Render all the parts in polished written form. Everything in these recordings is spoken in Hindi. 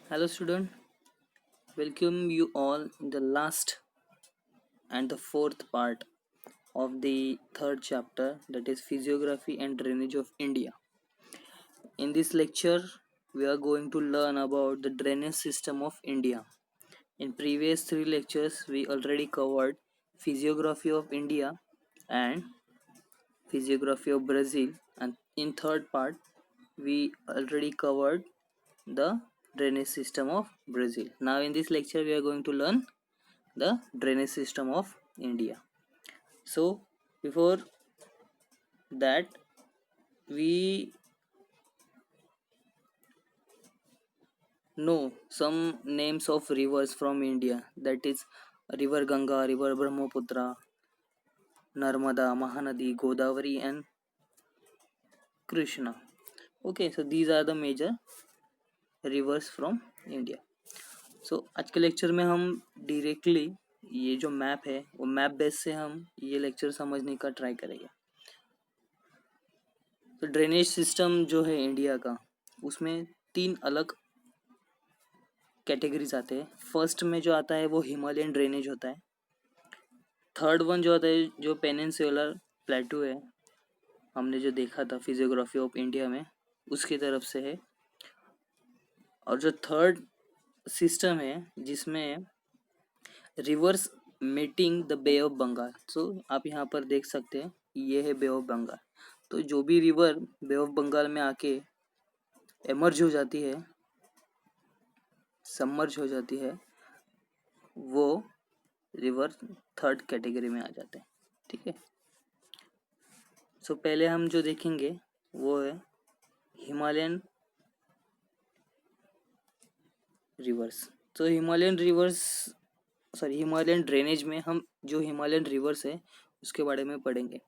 Hello, student. Welcome you all in the last and the fourth part of the third chapter, that is Physiography and Drainage of India. In this lecture, we are going to learn about the drainage system of India. In previous three lectures, we already covered Physiography of India and Physiography of Brazil, and in third part, we already covered the drainage system of Brazil. Now, in this lecture, we are going to learn the drainage system of India. So, before that, we know some names of rivers from India, that is, River Ganga, River Brahmaputra, Narmada, Mahanadi, Godavari, and Krishna. Okay, so these are the major rivers from India. So आज के लेक्चर में हम डायरेक्टली ये जो मैप है वो मैप बेस से हम ये लेक्चर समझने का ट्राई करेंगे. तो ड्रेनेज सिस्टम जो है इंडिया का, उसमें तीन अलग कैटेगरीज आते हैं. फर्स्ट में जो आता है वो हिमालयन ड्रेनेज होता है. थर्ड वन जो आता है जो पेनिनसुलर प्लेटू है, हमने जो देखा था फिजियोग्राफी ऑफ इंडिया में, उसकी तरफ से है. और जो थर्ड सिस्टम है जिसमें rivers meeting the bay of Bengal. So आप यहाँ पर देख सकते हैं ये है बे ऑफ बंगाल. तो जो भी रिवर बे ऑफ बंगाल में आके एमर्ज हो जाती है, सबमर्ज हो जाती है, वो रिवर थर्ड कैटेगरी में आ जाते हैं. ठीक है. सो पहले हम जो देखेंगे वो है हिमालयन रिवर्स. तो हिमालयन ड्रेनेज में हम जो हिमालयन रिवर्स है उसके बारे में पढ़ेंगे.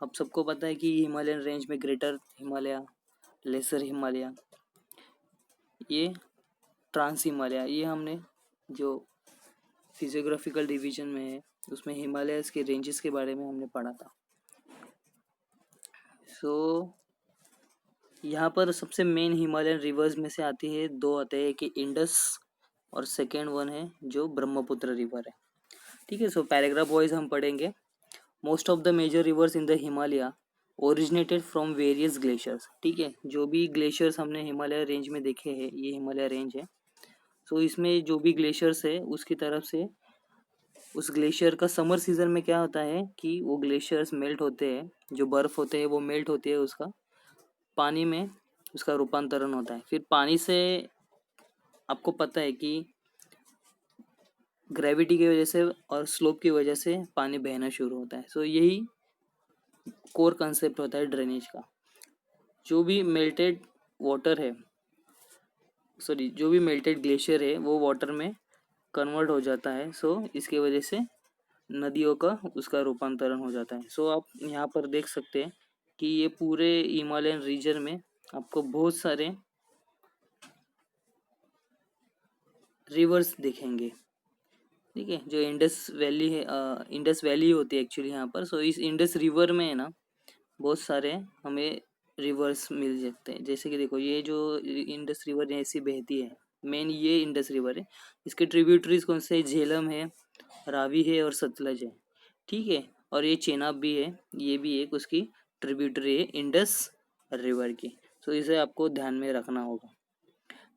अब सबको पता है कि हिमालयन रेंज में ग्रेटर हिमालय, लेसर हिमालय, ये ट्रांस हिमालय, ये हमने जो फिजियोग्राफिकल डिवीजन में है उसमें हिमालयस के रेंजेस के बारे में हमने पढ़ा था. सो यहाँ पर सबसे मेन हिमालयन रिवर्स में से आती है, दो आते हैं कि इंडस और सेकेंड वन है जो ब्रह्मपुत्र रिवर है. ठीक है. सो पैराग्राफ वाइज हम पढ़ेंगे. Most of the major rivers in the Himalaya originated from various glaciers. ठीक है. जो भी ग्लेशियर्स हमने हिमालय रेंज में देखे हैं, ये हिमालय रेंज है. सो इसमें जो भी ग्लेशियर्स है उसकी तरफ से उस ग्लेशियर का समर सीजन में क्या होता है कि वो ग्लेशियर्स मेल्ट होते हैं, जो बर्फ़ होते हैं वो मेल्ट होती है, उसका पानी में उसका रूपांतरण होता है. फिर पानी से आपको पता है कि ग्रेविटी की वजह से और स्लोप की वजह से पानी बहना शुरू होता है. सो यही कोर कंसेप्ट होता है ड्रेनेज का. जो भी मेल्टेड वाटर है, जो भी मेल्टेड ग्लेशियर है वो वाटर में कन्वर्ट हो जाता है. सो इसकी वजह से नदियों का उसका रूपांतरण हो जाता है. सो आप यहाँ पर देख सकते हैं कि ये पूरे हिमालयन रीजन में आपको बहुत सारे रिवर्स दिखेंगे. ठीक है. जो इंडस वैली है, इंडस वैली होती है एक्चुअली यहाँ पर. सो इस इंडस रिवर में है ना बहुत सारे हमें रिवर्स मिल सकते हैं. जैसे कि देखो ये जो इंडस रिवर ऐसी बहती है, मेन ये इंडस रिवर है. इसके ट्रिब्यूटरीज कौन से? झेलम है, रावी है और सतलज है. ठीक है. और ये चेनाब भी है, ये भी एक उसकी ट्रिब्यूटरी है इंडस रिवर की. सो इसे आपको ध्यान में रखना होगा.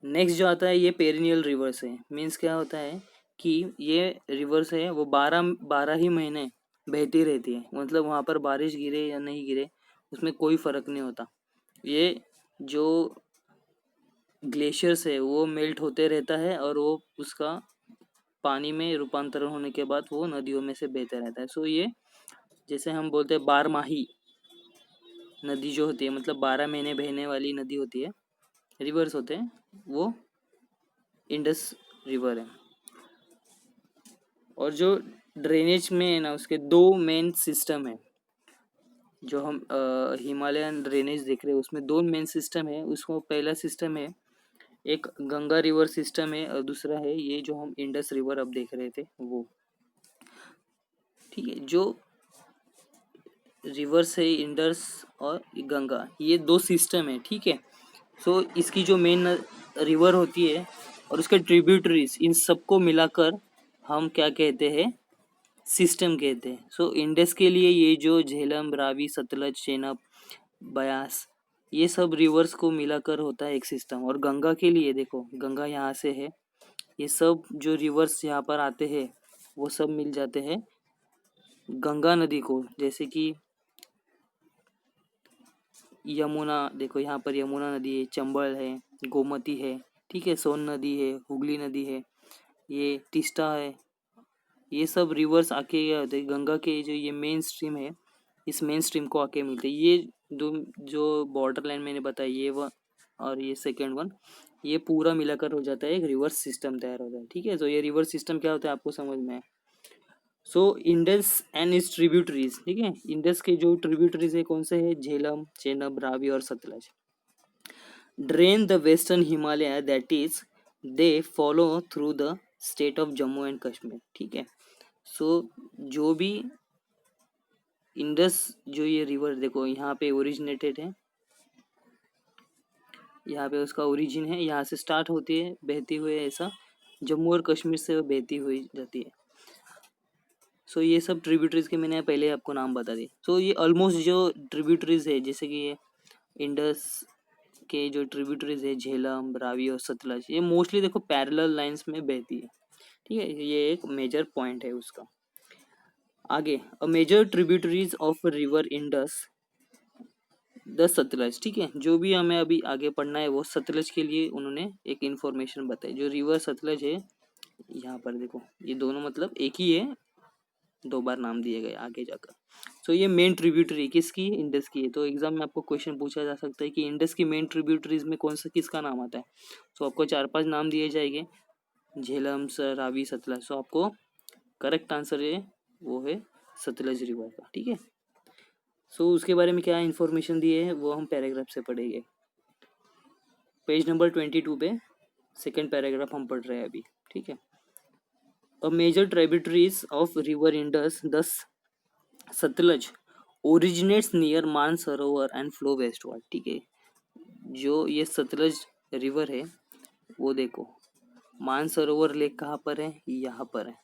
नेक्स्ट जो आता है ये पेरिनियल रिवर्स है. मीन्स क्या होता है कि ये रिवर्स है वो 12 ही महीने बहती रहती है. मतलब वहाँ पर बारिश गिरे या नहीं गिरे उसमें कोई फ़र्क नहीं होता. ये जो ग्लेशियर्स है वो मेल्ट होते रहता है और वो उसका पानी में रूपांतरण होने के बाद वो नदियों में से बहते रहता है. सो ये जैसे हम बोलते हैं बारमाही नदी जो होती है, मतलब 12 महीने बहने वाली नदी होती है, रिवर्स होते हैं, वो इंडस रिवर है. और जो ड्रेनेज में है ना उसके दो मेन सिस्टम है. जो हम हिमालयन ड्रेनेज देख रहे हैं उसमें दो मेन सिस्टम है. उसको पहला सिस्टम है एक गंगा रिवर सिस्टम है और दूसरा है ये जो हम इंडस रिवर अब देख रहे थे वो. ठीक है. जो रिवर्स है इंडस और गंगा, ये दो सिस्टम है. ठीक है. सो इसकी जो मेन रिवर होती है और उसके ट्रिब्यूटरीज, इन सबको मिलाकर हम क्या कहते हैं, सिस्टम कहते हैं। सो इंडस के लिए ये जो झेलम, रावी, सतलज, चेनाब, बयास, ये सब रिवर्स को मिलाकर होता है एक सिस्टम। और गंगा के लिए देखो, गंगा यहाँ से है, ये सब जो रिवर्स यहाँ पर आते हैं वो सब मिल जाते हैं गंगा नदी को। जैसे कि यमुना, देखो यहाँ पर यमुना नदी है, चंबल है, गोमती है, ठीक है, सोन नदी है, हुगली नदी है, ये तीस्ता है, ये सब रिवर्स आके क्या होते हैं, गंगा के जो ये मेन स्ट्रीम है, इस मेन स्ट्रीम को आके मिलते हैं। ये दो जो बॉर्डर लाइन मैंने बताई, ये वन और ये सेकेंड वन, ये पूरा मिलाकर हो जाता है एक रिवर्स सिस्टम तैयार होता है, ठीक है। तो ये रिवर्स सिस्टम क्या होता है आपको समझ में है। So Indus and it's tributaries, ठीक है, इंडस के जो ट्रिब्यूटरीज है कौन से है, झेलम, चेनाब, रावी और Sutlej, drain the western Himalaya, that is they follow through the state of Jammu and Kashmir, ठीक है। सो जो भी इंडस जो ये रिवर देखो यहाँ पे ओरिजिनेटेड है, यहाँ पे उसका ओरिजिन है, यहाँ से स्टार्ट होती है बहती हुई, ऐसा जम्मू और कश्मीर से वो बहती हुई जाती है। सो ये सब ट्रिब्यूटरीज के मैंने पहले आपको नाम बता दिए। सो ये ऑलमोस्ट जो ट्रिब्यूटरीज है, जैसे कि ये इंडस के जो ट्रिब्यूटरीज है, झेलम, रावी और सतलज, ये मोस्टली देखो पैरेलल लाइंस में बहती है, ठीक है, ये एक मेजर पॉइंट है उसका। आगे, a major tributaries of river Indus the Sutlej, ठीक है, जो भी हमें अभी आगे पढ़ना है वो सतलज के लिए उन्होंने एक इन्फॉर्मेशन बताई। जो रिवर सतलज है, यहाँ पर देखो ये दोनों मतलब एक ही है, दो बार नाम दिए गए आगे जाकर। सो ये मेन ट्रिब्यूटरी किसकी, इंडस की है। तो एग्जाम में आपको क्वेश्चन पूछा जा सकता है कि इंडस की मेन ट्रिब्यूटरीज में कौन सा किसका नाम आता है। सो आपको 4-5 नाम दिए जाएंगे, झेलम, रावी, सतलज। सो आपको करेक्ट आंसर है वो है सतलज रिवर का, ठीक है। सो उसके बारे में क्या इन्फॉर्मेशन दी है वो हम पैराग्राफ से पढ़ेंगे। पेज नंबर 22 पे सेकेंड पैराग्राफ हम पढ़ रहे हैं अभी, ठीक है। A major tributaries of river Indus this Sutlej originates near Mansarovar and flow westward, ठीक है। जो ये सतलज रिवर है वो देखो, मानसरोवर लेक कहाँ पर है, यहाँ पर है,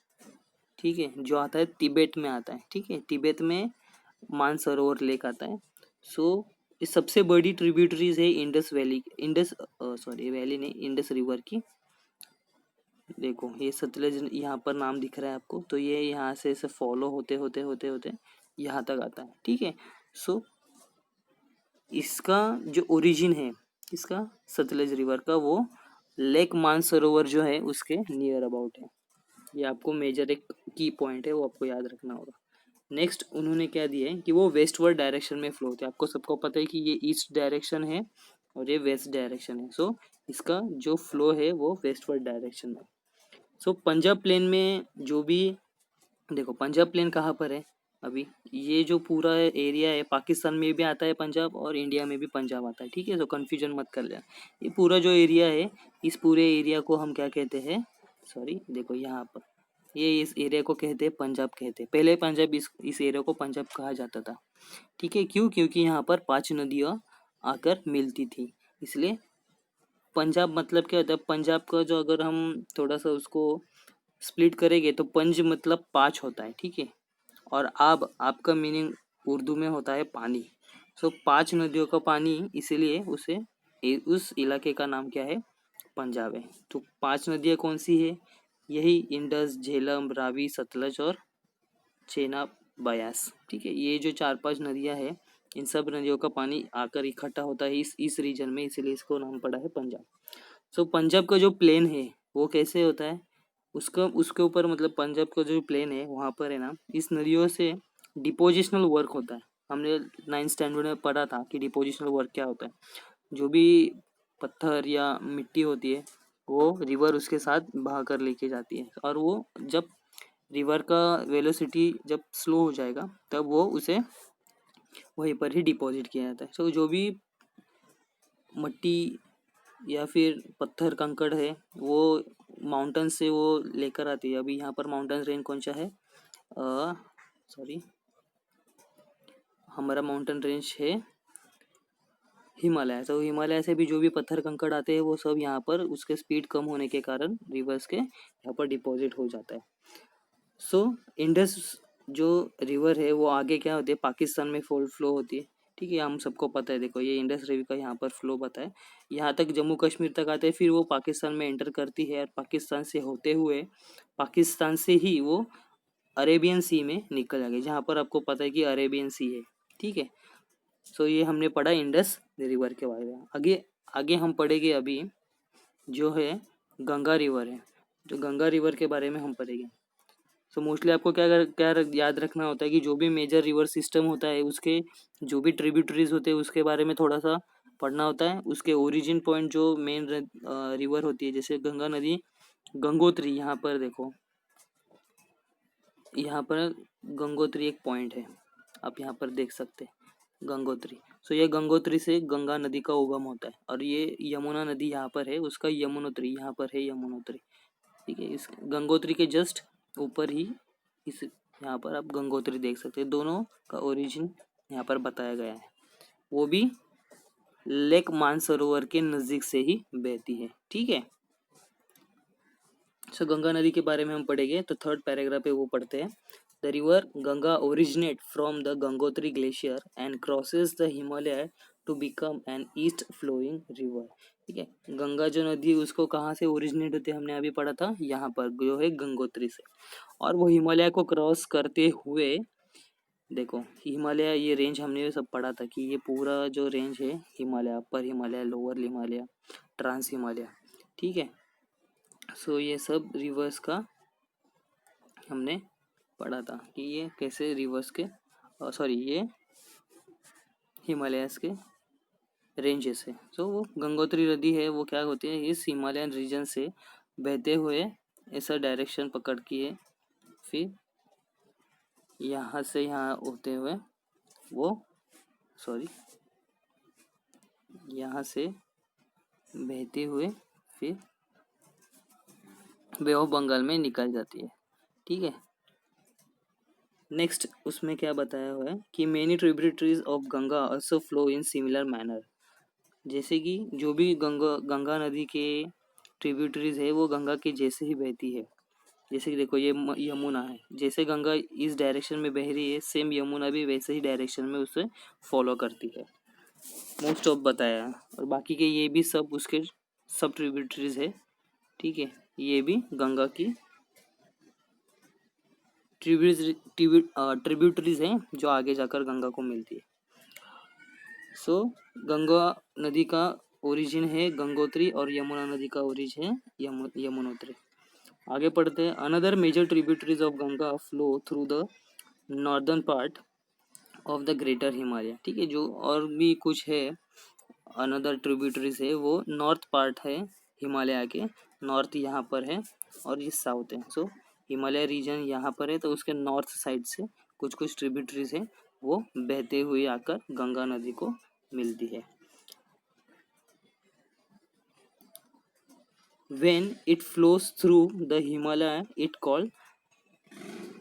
ठीक है, जो आता है तिब्बत में आता है, ठीक है, तिब्बत में मानसरोवर लेक आता है। सो ये सबसे बड़ी ट्रिब्यूटरीज है Indus valley, Indus sorry valley नहीं, इंडस रिवर की। देखो ये सतलज यहाँ पर नाम दिख रहा है आपको, तो ये यहाँ से ऐसे फॉलो होते होते होते होते यहाँ तक आता है, ठीक है। सो इसका जो ओरिजिन है, इसका सतलज रिवर का, वो लेक मानसरोवर जो है उसके नियर अबाउट है। ये आपको मेजर एक की पॉइंट है, वो आपको याद रखना होगा। नेक्स्ट उन्होंने क्या दिया है कि वो वेस्टवर्ड डायरेक्शन में फ्लो होते हैं। आपको सबको पता है कि ये ईस्ट डायरेक्शन है और ये वेस्ट डायरेक्शन है। सो इसका जो फ्लो है वो वेस्टवर्ड डायरेक्शन में। सो पंजाब प्लेन में जो भी, देखो पंजाब प्लेन कहाँ पर है, अभी ये जो पूरा एरिया है पाकिस्तान में भी आता है पंजाब और इंडिया में भी पंजाब आता है, ठीक है। तो कन्फ्यूजन मत कर लेना। ये पूरा जो एरिया है, इस पूरे एरिया को हम क्या कहते हैं, सॉरी देखो यहाँ पर, ये इस एरिया को कहते हैं पंजाब कहते हैं। पहले पंजाब इस एरिया को पंजाब कहा जाता था, ठीक है। क्यों, क्योंकि यहाँ पर 5 नदियाँ आकर मिलती थी, इसलिए पंजाब मतलब क्या होता है, पंजाब का जो अगर हम थोड़ा सा उसको स्प्लिट करेंगे तो पंज मतलब 5 होता है, ठीक है। और आब, आपका मीनिंग उर्दू में होता है पानी। सो 5 नदियों का पानी, इसीलिए उसे उस इलाके का नाम क्या है, पंजाब है। तो 5 नदियाँ कौन सी है, यही इंडस, झेलम, रावी, सतलज और चेनाब, बयास, ठीक है। ये जो 4-5 नदियाँ हैं, इन सब नदियों का पानी आकर इकट्ठा होता है इस रीजन में, इसीलिए इसको नाम पड़ा है पंजाब। सो पंजाब का जो प्लेन है वो कैसे होता है, उसका उसके ऊपर मतलब पंजाब का जो प्लेन है वहाँ पर है ना, इस नदियों से डिपोजिशनल वर्क होता है। हमने 9th स्टैंडर्ड में पढ़ा था कि डिपोजिशनल वर्क क्या होता है। जो भी पत्थर या मिट्टी होती है वो रिवर उसके साथ बहा कर लेके जाती है, और वो जब रिवर का वेलोसिटी जब स्लो हो जाएगा तब वो उसे वहीं पर ही डिपॉजिट किया जाता है। सो जो भी मट्टी या फिर पत्थर कंकड़ है वो माउंटेन से वो लेकर आती है। अभी यहाँ पर माउंटेन रेंज कौन सा है, सॉरी हमारा माउंटेन रेंज है हिमालय, तो हिमालय से भी जो भी पत्थर कंकड़ आते हैं वो सब यहाँ पर उसके स्पीड कम होने के कारण रिवर्स के यहाँ पर डिपॉजिट हो जाता है। सो इंडस जो रिवर है वो आगे क्या होती है, पाकिस्तान में फ्लो होती है। ठीक है, हम सबको पता है। देखो ये इंडस रिवर का यहाँ पर फ्लो पता है, यहाँ तक जम्मू कश्मीर तक आते हैं, फिर वो पाकिस्तान में एंटर करती है और पाकिस्तान से होते हुए पाकिस्तान से ही वो अरेबियन सी में निकल जाएगी, जहाँ पर आपको पता है कि अरेबियन सी है। ठीक है, सो ये हमने पढ़ा इंडस रिवर के बारे में। आगे आगे हम पढ़ेंगे अभी जो है गंगा रिवर है, जो गंगा रिवर के बारे में हम पढ़ेंगे। सो मोस्टली आपको क्या याद रखना होता है कि जो भी मेजर रिवर सिस्टम होता है उसके जो भी ट्रिब्यूटरीज होते हैं उसके बारे में थोड़ा सा पढ़ना होता है। उसके ओरिजिन पॉइंट जो मेन रिवर होती है, जैसे गंगा नदी, गंगोत्री, यहाँ पर देखो, यहाँ पर गंगोत्री एक पॉइंट है, आप यहाँ पर देख सकते हैं गंगोत्री। सो ये गंगोत्री से गंगा नदी का उगम होता है, और ये यमुना नदी यहाँ पर है, उसका यमुनोत्री यहाँ पर है, यमुनोत्री। ठीक है, इस गंगोत्री के जस्ट ऊपर ही इस यहाँ पर आप गंगोत्री देख सकते हैं। दोनों का ओरिजिन यहाँ पर बताया गया है, वो भी लेक मानसरोवर के नज़दीक से ही बहती है। ठीक है, सो गंगा नदी के बारे में हम पढ़ेंगे, तो थर्ड पैराग्राफ है वो पढ़ते हैं। The river Ganga originate from the Gangotri glacier and crosses the Himalaya to become an east flowing river. ठीक है, गंगा जो नदी उसको कहाँ से ओरिजिनेट होती है, हमने अभी पढ़ा था यहाँ पर जो है गंगोत्री से, और वो हिमालय को क्रॉस करते हुए, देखो हिमालय ये रेंज हमने ये सब पढ़ा था कि ये पूरा जो रेंज है हिमालय, अपर हिमालय, लोअर हिमालय, ट्रांस हिमालय। ठीक है, सो ये सब रिवर्स का हमने पढ़ा था कि ये कैसे रिवर्स के सॉरी ये हिमालयस के रेंजेस है। सो वो गंगोत्री नदी है वो क्या होती है, इस हिमालयन रीजन से बहते हुए ऐसा डायरेक्शन पकड़ के फिर यहाँ से यहाँ होते हुए वो यहाँ से बहते हुए फिर बे ऑफ बंगाल में निकल जाती है। ठीक है, नेक्स्ट उसमें क्या बताया हुआ है कि many tributaries of Ganga also flow in similar manner. जैसे कि जो भी गंगा नदी के ट्रिब्यूटरीज है वो गंगा के जैसे ही बहती है। जैसे कि देखो ये यमुना है, जैसे गंगा इस डायरेक्शन में बह रही है, सेम यमुना भी वैसे ही डायरेक्शन में उसे फॉलो करती है। मोस्ट ऑफ बताया, और बाकी के ये भी सब उसके सब ट्रिब्यूटरीज है। ठीक है, ये भी गंगा की ट्रिब्यूटरीज हैं जो आगे जाकर गंगा को मिलती है। सो गंगा नदी का ओरिजिन है गंगोत्री और यमुना नदी का ओरिजिन है यमुनोत्री। आगे पढ़ते हैं। Another major tributaries of Ganga flow through the northern part of the greater Himalaya. ठीक है, जो और भी कुछ है अनदर ट्रिब्यूटरीज है वो नॉर्थ पार्ट है हिमालय के, नॉर्थ यहाँ पर है और ये साउथ है। सो हिमालय रीजन यहाँ पर है, तो उसके नॉर्थ साइड से कुछ कुछ ट्रिब्यूटरीज है वो बहते हुए आकर गंगा नदी को मिलती है। When it flows through the Himalaya it called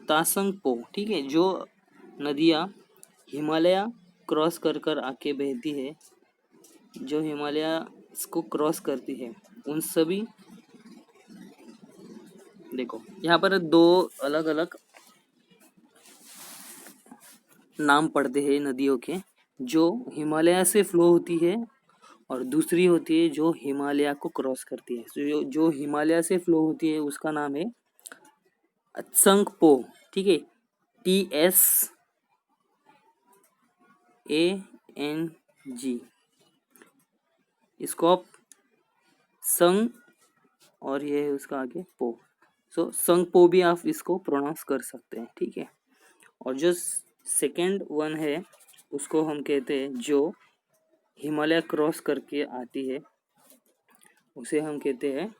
Tasang पो। ठीक है, जो नदियाँ हिमालय क्रॉस कर कर आके बहती है, जो हिमालय को क्रॉस करती है, उन सभी, देखो यहाँ पर दो अलग अलग नाम पड़ते हैं नदियों के, जो हिमालय से फ्लो होती है और दूसरी होती है जो हिमालय को क्रॉस करती है। तो जो हिमालय से फ्लो होती है उसका नाम है त्संगपो। ठीक है, TSANG, इसको आप संग और ये है उसका आगे पो, सो संगपो भी आप इसको प्रोनाउंस कर सकते हैं। ठीक है, और जो सेकेंड वन है उसको हम कहते हैं जो हिमालय क्रॉस करके आती है, उसे हम कहते हैं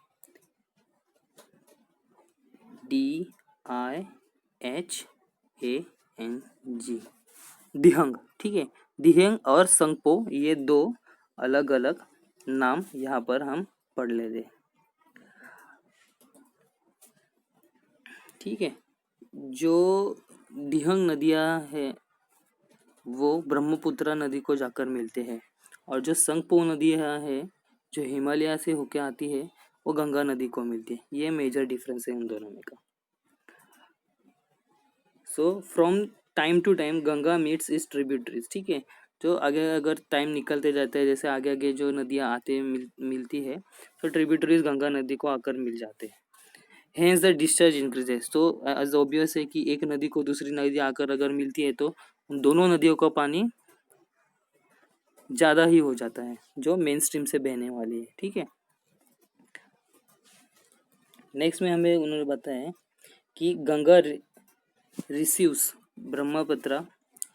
DIHANG, दिहंग। ठीक है, दिहंग और संगपो ये दो अलग अलग नाम यहाँ पर हम पढ़ लेते। ठीक है, जो दिहंग नदियाँ है वो ब्रह्मपुत्र नदी को जाकर मिलते हैं, और जो संगपो नदी है जो हिमालय से होके आती है वो गंगा नदी को मिलती है। ये मेजर डिफरेंस है उन दोनों में का। So from time to time Ganga meets its tributaries, ठीक है। जो आगे अगर टाइम निकलते जाते हैं, जैसे आगे आगे जो नदियाँ आते मिलती है, तो ट्रिब्यूटरीज गंगा नदी को आकर मिल जाते हैं। Hence the discharge increases. तो एज ऑब्वियस है कि एक नदी को दूसरी नदी आकर अगर मिलती है तो उन दोनों नदियों का पानी ज़्यादा ही हो जाता है जो मेन स्ट्रीम से बहने वाली है, ठीक है। नेक्स्ट में हमें उन्होंने बताया कि Ganga receives Brahmaputra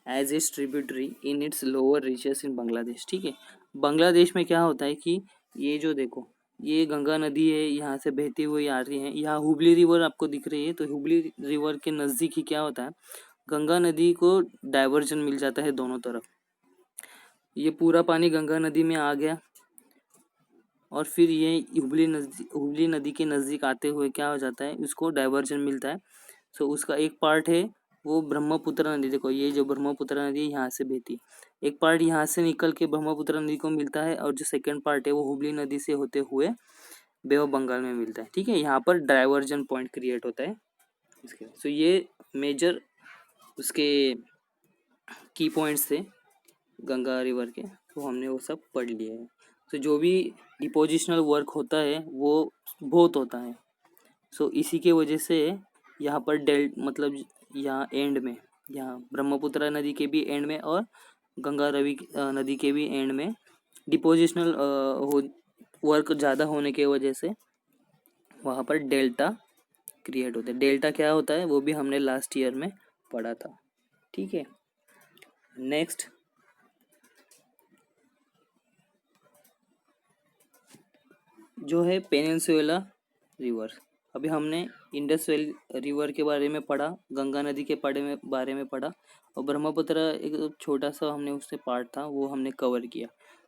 as its tributary in its lower reaches in Bangladesh, ठीक है। बांग्लादेश में क्या होता है कि ये जो देखो ये गंगा नदी है, यहाँ से बहती हुई आ रही है। यहाँ हुबली रिवर आपको दिख रही है, तो हुबली रिवर के नज़दीक ही क्या होता है, गंगा नदी को डाइवर्जन मिल जाता है दोनों तरफ। ये पूरा पानी गंगा नदी में आ गया और फिर ये हुबली नदी के नज़दीक आते हुए क्या हो जाता है, उसको डाइवर्जन मिलता है। सो उसका एक पार्ट है वो ब्रह्मपुत्र नदी, देखो ये जो ब्रह्मपुत्र नदी है यहाँ से बहती है, एक पार्ट यहाँ से निकल के ब्रह्मपुत्र नदी को मिलता है, और जो सेकंड पार्ट है वो हुबली नदी से होते हुए बे ऑफ बंगाल में मिलता है, ठीक है। यहाँ पर डाइवर्जन पॉइंट क्रिएट होता है इसके। सो ये मेजर उसके की पॉइंट्स थे गंगा रिवर के, तो हमने वो सब पढ़ लिए है। तो जो भी डिपोजिशनल वर्क होता है वो बहुत होता है। सो इसी के वजह से यहाँ पर मतलब यहाँ एंड में, यहाँ ब्रह्मपुत्र नदी के भी एंड में और गंगा रवि नदी के भी एंड में डिपोजिशनल वर्क ज़्यादा होने के वजह से वहाँ पर डेल्टा क्रिएट होता है। डेल्टा क्या होता है वो भी हमने लास्ट ईयर में पढ़ा था, ठीक है। नेक्स्ट जो है पेनिनसुला रिवर। अभी हमने इंडस रिवर के बारे में पढ़ा, गंगा नदी के बारे में पढ़ा, और ब्रह्मपुत्र एक छोटा सा हमने उससे पार्ट था वो हमने कवर किया।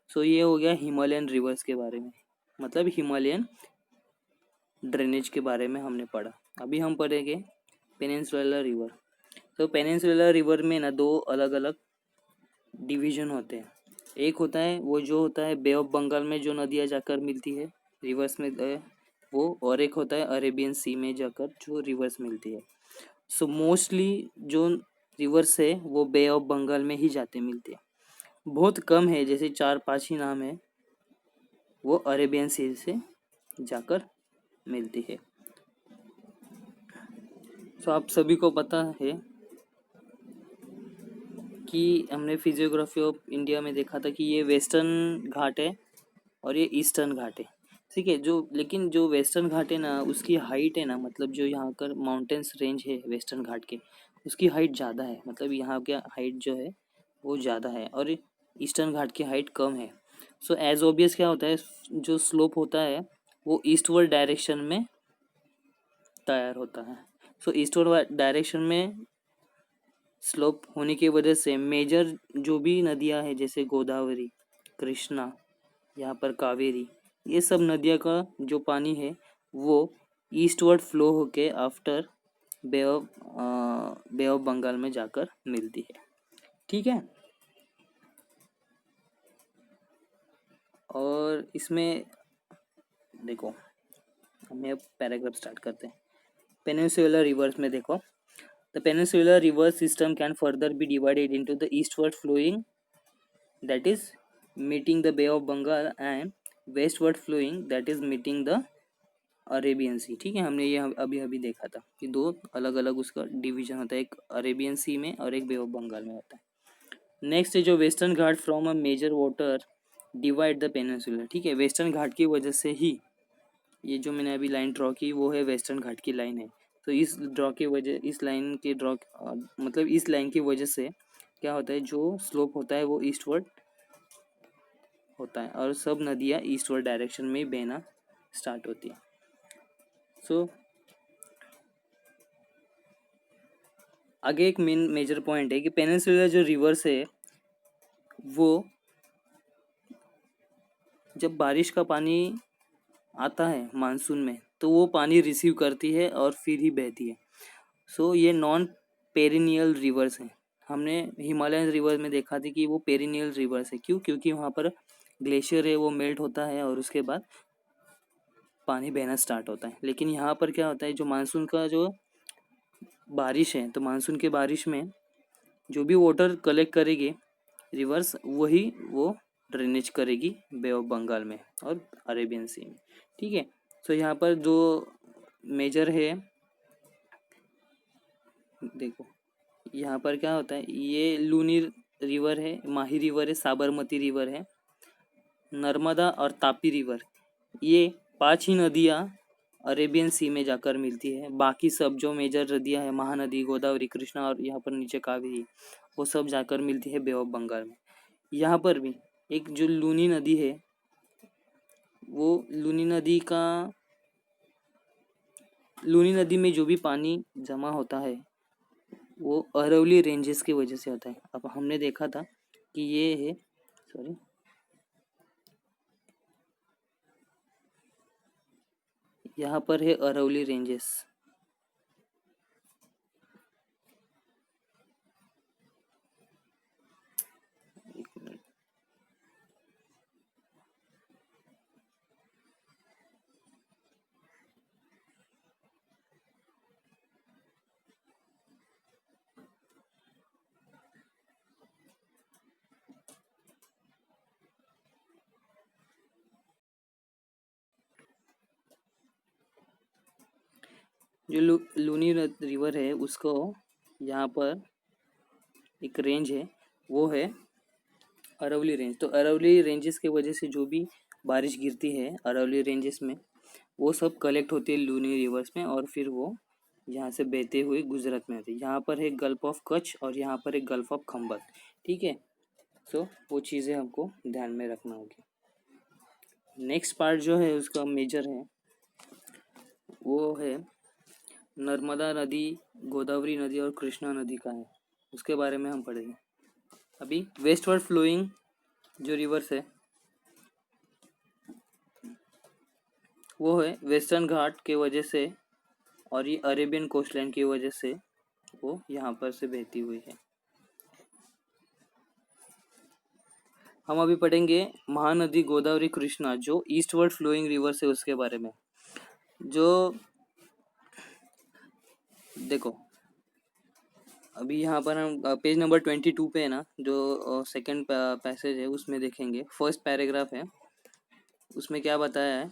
सो ये हो गया हिमालयन रिवर्स के बारे में, मतलब हिमालयन ड्रेनेज के बारे में हमने पढ़ा। अभी हम पढ़ेंगे पेनिनसुला रिवर। तो पेनिनसुला रिवर में ना दो अलग अलग डिवीजन होते हैं। एक होता है वो जो होता है बे ऑफ बंगाल में जो नदियाँ जाकर मिलती है रिवर्स में वो, और एक होता है अरेबियन सी में जाकर जो रिवर्स मिलती है। सो मोस्टली जो रिवर्स है वो बे ऑफ बंगाल में ही जाते मिलते हैं। बहुत कम है, जैसे 4-5 ही नाम है वो अरेबियन सी से जाकर मिलती है। सो आप सभी को पता है कि हमने फिजियोग्राफी ऑफ इंडिया में देखा था कि ये वेस्टर्न घाट है और ये ईस्टर्न घाट है, ठीक है। जो लेकिन जो वेस्टर्न घाट है ना उसकी हाइट है ना, मतलब जो यहाँ कर माउंटेन्स रेंज है वेस्टर्न घाट के उसकी हाइट ज़्यादा है, मतलब यहाँ के हाइट जो है वो ज़्यादा है और ईस्टर्न घाट की हाइट कम है। सो एज ऑब्वियस क्या होता है, जो स्लोप होता है वो ईस्टवर्ड डायरेक्शन में तैयार होता है। सो ईस्टवर्ड डायरेक्शन में स्लोप होने की वजह से मेजर जो भी नदियाँ हैं जैसे गोदावरी, कृष्णा, यहाँ पर कावेरी, ये सब नदियाँ का जो पानी है वो ईस्टवर्ड फ्लो होके आफ्टर बे ऑफ बंगाल में जाकर मिलती है, ठीक है। और इसमें देखो हमें अब पैराग्राफ स्टार्ट करते हैं। पेनिनसुलर रिवर्स में देखो, the peninsular river system can further be divided into the eastward flowing that is meeting the Bay of Bengal and westward flowing that is meeting the Arabian sea, ठीक है। हमने ये अभी अभी देखा था कि दो अलग अलग उसका डिवीजन होता है, एक अरेबियन सी में और एक बे ऑफ बंगाल में होता है। नेक्स्ट है जो western Ghat from a major water divide the peninsula, ठीक है। वेस्टर्न घाट की वजह से ही ये जो मैंने अभी लाइन ड्रॉ की वो है वेस्टर्न घाट की लाइन है। तो इस ड्रॉ की वजह इस लाइन के ड्रॉ मतलब इस लाइन की वजह से क्या होता है, जो स्लोप होता है वो ईस्टवर्ड होता है और सब नदियाँ ईस्टवर्ड डायरेक्शन में ही बहना स्टार्ट होती है। सो आगे एक मेन मेजर पॉइंट है कि पेनिनसुलर जो रिवर्स है वो जब बारिश का पानी आता है मानसून में तो वो पानी रिसीव करती है और फिर ही बहती है। सो ये नॉन पेरिनियल रिवर्स है। हमने हिमालयन रिवर में देखा था कि वो पेरिनियल रिवर्स है, क्यों, क्योंकि वहाँ पर ग्लेशियर है वो मेल्ट होता है और उसके बाद पानी बहना स्टार्ट होता है। लेकिन यहाँ पर क्या होता है, जो मानसून का जो बारिश है, तो मानसून के बारिश में जो भी वाटर कलेक्ट करेगी रिवर्स, वही वो ड्रेनेज करेगी बे ऑफ बंगाल में और अरेबियन सी में। ठीक है, तो यहाँ पर जो मेजर है, देखो यहाँ पर क्या होता है, ये लूनी रिवर है, माही रिवर है, साबरमती रिवर है, नर्मदा और तापी रिवर, ये 5 ही नदियाँ अरेबियन सी में जाकर मिलती है। बाकी सब जो मेजर नदियाँ है, महानदी, गोदावरी, कृष्णा और यहाँ पर नीचे कावेरी, वो सब जाकर मिलती है बे ऑफ बंगाल में। यहाँ पर भी एक जो लूनी नदी है, वो लूनी नदी में जो भी पानी जमा होता है वो अरवली रेंजेस की वजह से होता है। अब हमने देखा था कि ये है, सॉरी, यहाँ पर है अरवली रेंजेस। एक मिनट, जो लूनी रिवर है उसको यहाँ पर एक रेंज है, वो है अरवली रेंज। तो अरवली रेंजेस की वजह से जो भी बारिश गिरती है अरवली रेंजेस में, वो सब कलेक्ट होती है लूनी रिवर्स में और फिर वो यहाँ से बहते हुए गुजरात में आती है। यहाँ पर है गल्फ ऑफ कच्छ और यहाँ पर है गल्फ ऑफ खंबत। ठीक है, सो वो चीज़ें हमको ध्यान में रखना होगी। नेक्स्ट पार्ट जो है उसका मेजर है, वो है नर्मदा नदी, गोदावरी नदी और कृष्णा नदी का है, उसके बारे में हम पढ़ेंगे। अभी वेस्टवर्ड फ्लोइंग जो रिवर्स है वो है वेस्टर्न घाट के वजह से और ये अरेबियन कोस्टलाइन की वजह से वो यहाँ पर से बहती हुई है। हम अभी पढ़ेंगे महानदी, गोदावरी, कृष्णा जो ईस्टवर्ड फ्लोइंग रिवर्स है उसके बारे में। जो देखो अभी यहाँ पर हम पेज नंबर 22 पे है ना, जो सेकंड पैसेज है उसमें देखेंगे, फर्स्ट पैराग्राफ है, उसमें क्या बताया है,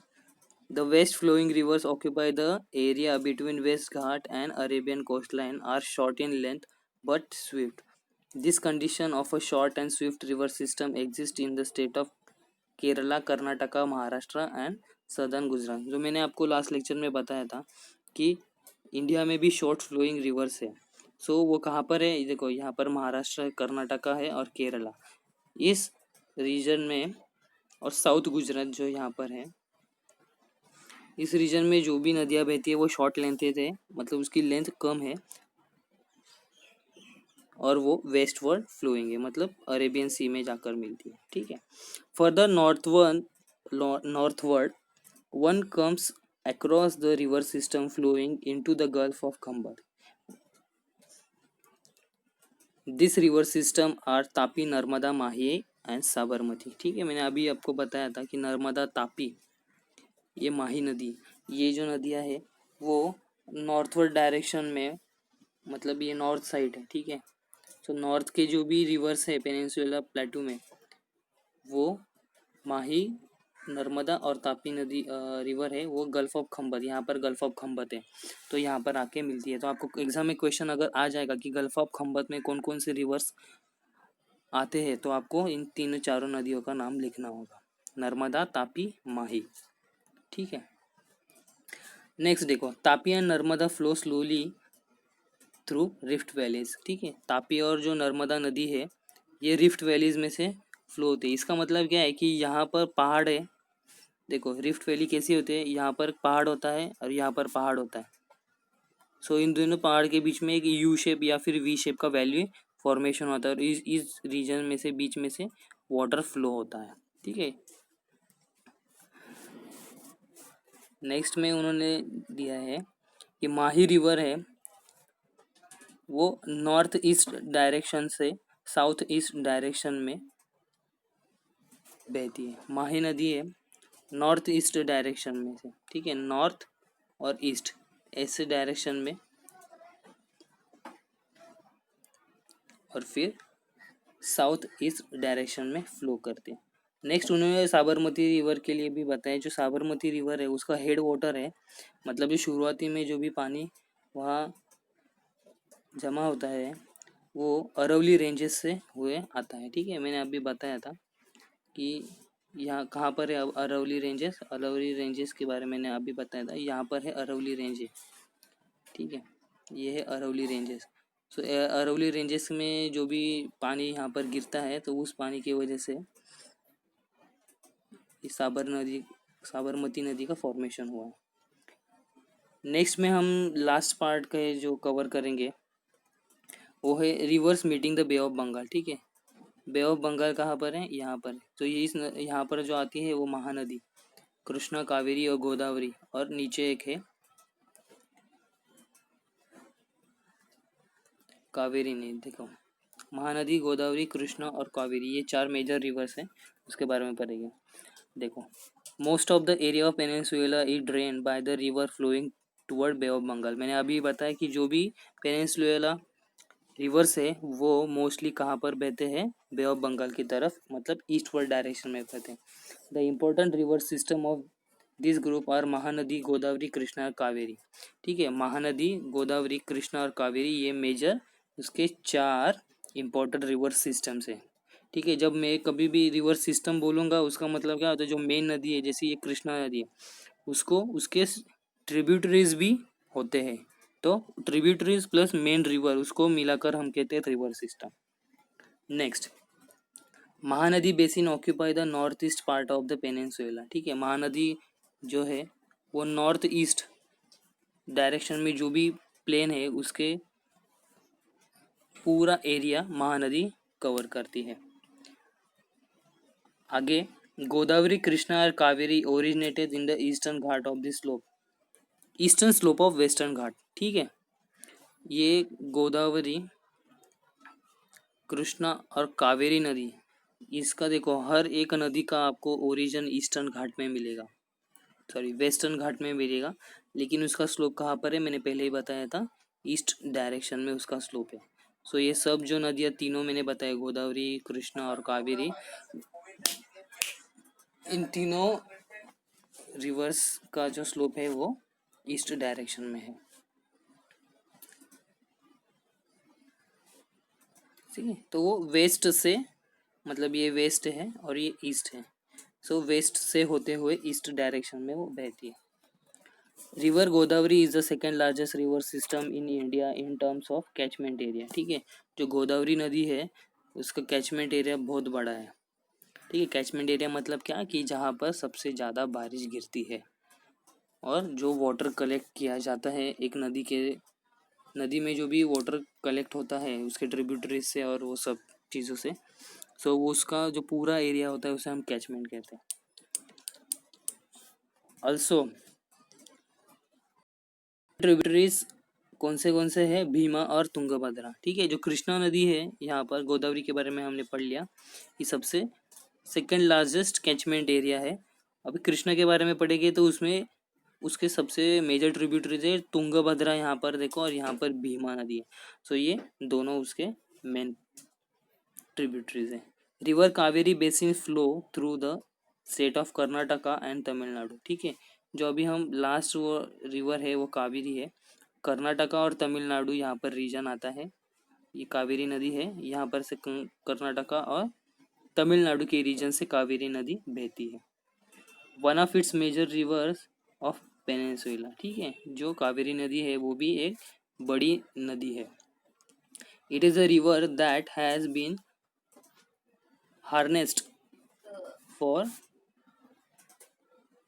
the west flowing rivers occupy the area between west Ghat and Arabian coastline, are short in length but swift. This condition of a short and swift river system exist in the state of Kerala, Karnataka, Maharashtra and southern Gujarat. जो मैंने आपको लास्ट लेक्चर में बताया था कि इंडिया में भी शॉर्ट फ्लोइंग रिवर्स है। सो वो कहाँ पर है, देखो यहाँ पर महाराष्ट्र, कर्नाटका है और केरला, इस रीजन में, और साउथ गुजरात जो यहाँ पर है, इस रीजन में जो भी नदियाँ बहती है वो शॉर्ट लेंथ थे, मतलब उसकी लेंथ कम है और वो वेस्टवर्ड फ्लोइंग है, मतलब अरेबियन सी में जाकर मिलती है। ठीक है, further northward one comes across the river system flowing into the Gulf of Khambar. This river system are Tapi, Narmada, Mahi and Sabarmati. ठीक है, मैंने अभी आपको बताया था कि नर्मदा, तापी, ये माही नदी, ये जो नदियाँ है वो नॉर्थवर्ड डायरेक्शन में, मतलब ये नॉर्थ साइड है। ठीक है, तो नॉर्थ के जो भी रिवर्स है पेनिनसुला प्लेटू में, वो माही, नर्मदा और तापी नदी रिवर है, वो गल्फ ऑफ खंबत, यहाँ पर गल्फ ऑफ खंबत है, तो यहाँ पर आके मिलती है। तो आपको एग्जाम में क्वेश्चन अगर आ जाएगा कि गल्फ ऑफ खंबत में कौन कौन से रिवर्स आते हैं, तो आपको इन तीनों चारों नदियों का नाम लिखना होगा, नर्मदा, तापी, माही। ठीक है, नेक्स्ट देखो, Tapi and Narmada flow slowly through rift valleys. ठीक है, तापी और जो नर्मदा नदी है ये रिफ्ट वैलीज में से फ्लो होती है। इसका मतलब क्या है कि यहाँ पर पहाड़ है, देखो रिफ्ट वैली कैसी होती है, यहाँ पर पहाड़ होता है और यहाँ पर पहाड़ होता है। सो इन दोनों पहाड़ के बीच में एक यू शेप या फिर वी शेप का वैल्यू फॉर्मेशन होता है और इस रीजन में से बीच में से वाटर फ्लो होता है। ठीक है, नेक्स्ट में उन्होंने दिया है कि माही रिवर है वो नॉर्थ ईस्ट डायरेक्शन से साउथ ईस्ट डायरेक्शन में बहती है। माही नदी है नॉर्थ ईस्ट डायरेक्शन में से, ठीक है, नॉर्थ और ईस्ट ऐसे डायरेक्शन में, और फिर साउथ ईस्ट डायरेक्शन में फ्लो करते हैं। नेक्स्ट उन्होंने साबरमती रिवर के लिए भी बताया। जो साबरमती रिवर है उसका हेड वाटर है, मतलब जो शुरुआती में जो भी पानी वहाँ जमा होता है वो अरवली रेंजेस से हुए आता है, ठीक है। मैंने अभी बताया था कि यहाँ कहाँ पर है अरवली रेंजेस। अरवली रेंजेस के बारे में मैंने अभी बताया था, यहाँ पर है अरवली रेंज, ठीक है, ये है अरवली रेंजेस। सो अरवली रेंजेस में जो भी पानी यहाँ पर गिरता है तो उस पानी की वजह से इस साबरमती नदी का फॉर्मेशन हुआ है। नेक्स्ट में हम लास्ट पार्ट का जो कवर करेंगे वो है rivers meeting the bay of Bengal, ठीक है। बे ऑफ बंगाल कहाँ पर है, यहाँ पर। तो ये इस यहाँ पर जो आती है वो महानदी, कृष्णा, कावेरी और गोदावरी, और नीचे एक है कावेरी नहीं, देखो महानदी, गोदावरी, कृष्णा और कावेरी, ये 4 मेजर रिवर्स हैं, उसके बारे में पढ़ेंगे। देखो, most of the area of peninsula is drain by the river flowing toward bay of Bengal. मैंने अभी बताया कि जो भी पेनिनसुला रिवर्स है वो मोस्टली कहाँ पर बहते हैं, बे ऑफ बंगाल की तरफ, मतलब ईस्टवर्ड डायरेक्शन में बहते हैं। The important river system of this group are Mahanadi, Godavari, Krishna और कावेरी, ठीक है। महानदी, गोदावरी, कृष्णा और कावेरी ये मेजर उसके 4 इम्पोर्टेंट रिवर सिस्टम्स है, ठीक है। जब मैं कभी भी रिवर सिस्टम बोलूँगा उसका मतलब क्या होता है, जो मेन नदी है जैसे ये कृष्णा नदी है उसको उसके ट्रिब्यूटरीज भी होते हैं, तो ट्रिब्यूटरीज प्लस मेन रिवर उसको मिलाकर हम कहते हैं river system. Next, Mahanadi basin occupy the north east part of the peninsula, ठीक है। महानदी जो है वो नॉर्थ ईस्ट डायरेक्शन में जो भी प्लेन है उसके पूरा एरिया महानदी कवर करती है। आगे, गोदावरी, कृष्णा और Kaveri originated in the eastern ghat of the slope, eastern slope of western ghat, ठीक है। ये गोदावरी, कृष्णा और कावेरी नदी, इसका देखो हर एक नदी का आपको ओरिजिन ईस्टर्न घाट में मिलेगा, सॉरी वेस्टर्न घाट में मिलेगा, लेकिन उसका स्लोप कहाँ पर है मैंने पहले ही बताया था, ईस्ट डायरेक्शन में उसका स्लोप है। सो ये सब जो नदियाँ तीनों मैंने बताया, गोदावरी, कृष्णा और कावेरी, इन तीनों रिवर्स का जो स्लोप है वो ईस्ट डायरेक्शन में है, ठीक है। तो वो वेस्ट से, मतलब ये वेस्ट है और ये ईस्ट है, सो वेस्ट से होते हुए ईस्ट डायरेक्शन में वो बहती है। River Godavari is the second largest river system in India in terms of catchment area, ठीक है। जो गोदावरी नदी है उसका कैचमेंट एरिया बहुत बड़ा है, ठीक है। कैचमेंट एरिया मतलब क्या कि जहाँ पर सबसे ज़्यादा बारिश गिरती है और जो वाटर कलेक्ट किया जाता है एक नदी में जो भी वाटर कलेक्ट होता है उसके ट्रिब्यूटरीज से और वो सब चीज़ों से, सो वो उसका जो पूरा एरिया होता है उसे हम कैचमेंट कहते हैं। ऑल्सो ट्रिब्यूटरीज कौन से हैं, भीमा और तुंगभद्रा, ठीक है। जो कृष्णा नदी है यहाँ पर, गोदावरी के बारे में हमने पढ़ लिया, ये सबसे सेकंड लार्जेस्ट कैचमेंट एरिया है। अभी कृष्णा के बारे में पढ़ेंगे तो उसमें उसके सबसे मेजर ट्रिब्यूटरीज है तुंगभद्रा यहाँ पर देखो, और यहाँ पर भीमा नदी है, सो ये दोनों उसके मेन ट्रिब्यूटरीज है। River Kaveri basin flow through the state of Karnataka and Tamil Nadu, ठीक है। जो अभी हम लास्ट वो रिवर है वो कावेरी है, कर्नाटका और तमिलनाडु यहाँ पर रीजन आता है, ये कावेरी नदी है, यहाँ पर से कर्नाटका और तमिलनाडु के रीजन से कावेरी नदी बहती है। One of its major rivers of peninsula, ठीक है। जो कावेरी नदी है वो भी एक बड़ी नदी है। It is a river that has been harnessed for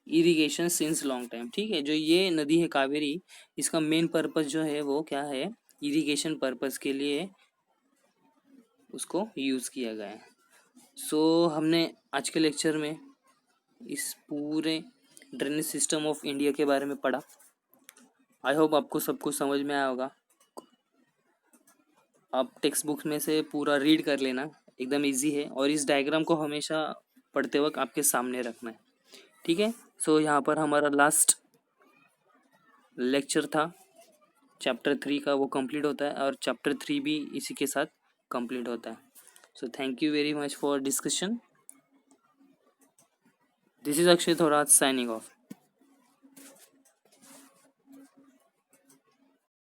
irrigation since long time, ठीक है। जो ये नदी है कावेरी, इसका मेन पर्पस जो है वो क्या है, इरिगेशन पर्पस के लिए उसको यूज़ किया गया है। सो हमने आज के लेक्चर में इस पूरे ड्रेनेज सिस्टम ऑफ इंडिया के बारे में पढ़ा। आई होप आपको सब कुछ समझ में आया होगा। आप टेक्स्ट बुक में से पूरा रीड कर लेना, एकदम इजी है, और इस डायग्राम को हमेशा पढ़ते वक्त आपके सामने रखना है, ठीक है। सो यहाँ पर हमारा लास्ट लेक्चर था चैप्टर 3 का, वो कंप्लीट होता है और चैप्टर 3 भी इसी के साथ कंप्लीट होता है। So thank you very much for discussion. This is Akshay Thorat signing off.